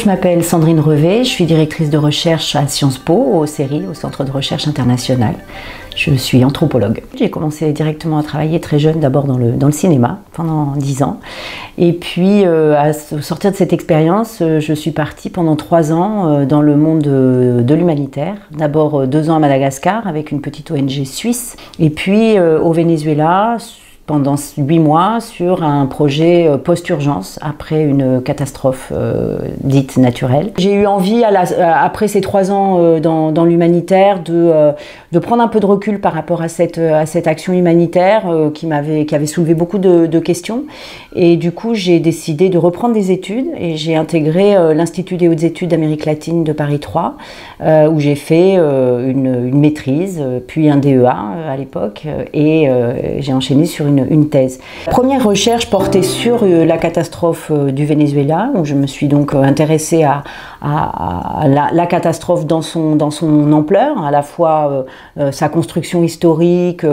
Je m'appelle Sandrine Revet, je suis directrice de recherche à Sciences Po, au CERI, au Centre de recherche international. Je suis anthropologue. J'ai commencé directement à travailler très jeune, d'abord dans le cinéma, pendant 10 ans. Et puis, au sortir de cette expérience, je suis partie pendant 3 ans dans le monde de l'humanitaire. D'abord 2 ans à Madagascar, avec une petite ONG suisse. Et puis au Venezuela, pendant 8 mois sur un projet post-urgence après une catastrophe dite naturelle. J'ai eu envie, après ces 3 ans dans l'humanitaire, de prendre un peu de recul par rapport à cette action humanitaire qui avait soulevé beaucoup de questions. Et du coup, j'ai décidé de reprendre des études et j'ai intégré l'Institut des hautes études d'Amérique latine de Paris 3, où j'ai fait une maîtrise, puis un DEA à l'époque, et j'ai enchaîné sur une thèse. La première recherche portait sur la catastrophe du Venezuela, où je me suis donc intéressée à la catastrophe dans son ampleur, à la fois sa construction historique,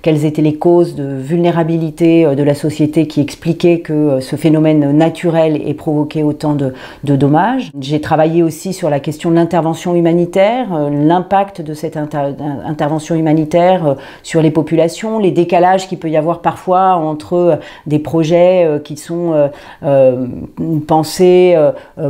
quelles étaient les causes de vulnérabilité de la société qui expliquaient que ce phénomène naturel ait provoqué autant de dommages. J'ai travaillé aussi sur la question de l'intervention humanitaire, l'impact de cette intervention humanitaire sur les populations, les décalages qu'il peut y avoir parfois entre des projets qui sont pensés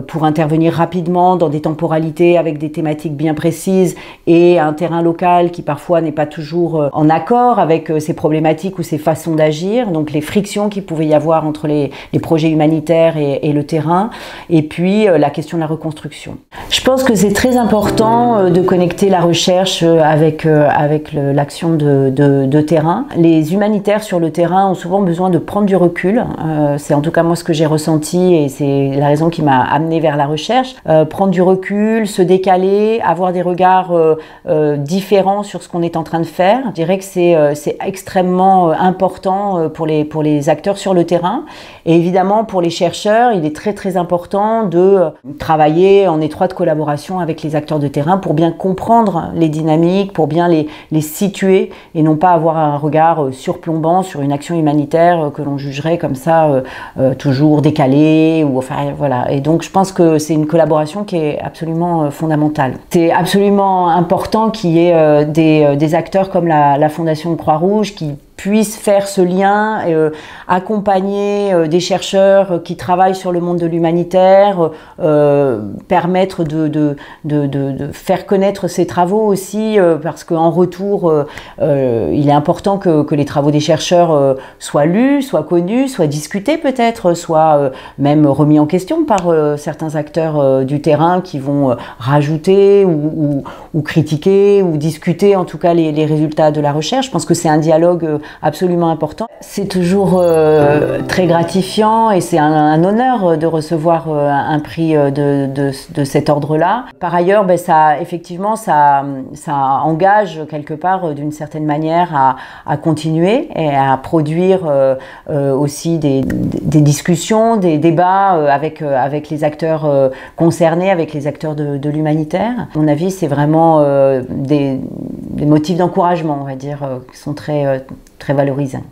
pour intervenir rapidement dans des temporalités avec des thématiques bien précises et un terrain local qui parfois n'est pas toujours en accord avec ces problématiques ou ces façons d'agir, donc les frictions qu'il pouvait y avoir entre les projets humanitaires et le terrain, et puis la question de la reconstruction. Je pense que c'est très important de connecter la recherche avec l'action de terrain. Les humanitaires sur le terrain ont souvent besoin de prendre du recul, c'est en tout cas moi ce que j'ai ressenti et c'est la raison qui m'a amenée vers la recherche. Prendre du recul, se décaler, avoir des regards différents sur ce qu'on est en train de faire. Je dirais que c'est extrêmement important pour les acteurs sur le terrain. Et évidemment, pour les chercheurs, il est très très important de travailler en étroite collaboration avec les acteurs de terrain pour bien comprendre les dynamiques, pour bien les situer et non pas avoir un regard surplombant sur une action humanitaire que l'on jugerait comme ça toujours décalée. Voilà. Et donc je pense que c'est une collaboration qui est absolument fondamentale. C'est absolument important qu'il y ait des acteurs comme la Fondation Croix-Rouge qui puissent faire ce lien, accompagner des chercheurs qui travaillent sur le monde de l'humanitaire, permettre de faire connaître ces travaux aussi, parce qu'en retour, il est important que les travaux des chercheurs soient lus, soient connus, soient discutés peut-être, soient même remis en question par certains acteurs du terrain qui vont rajouter ou critiquer ou discuter en tout cas les résultats de la recherche. Je pense que c'est un dialogue absolument important. C'est toujours très gratifiant et c'est un honneur de recevoir un prix de cet ordre-là. Par ailleurs, effectivement, ça engage quelque part d'une certaine manière à continuer et à produire aussi des discussions, des débats avec les acteurs concernés, avec les acteurs de l'humanitaire. À mon avis, c'est vraiment des motifs d'encouragement, on va dire, qui sont très valorisants.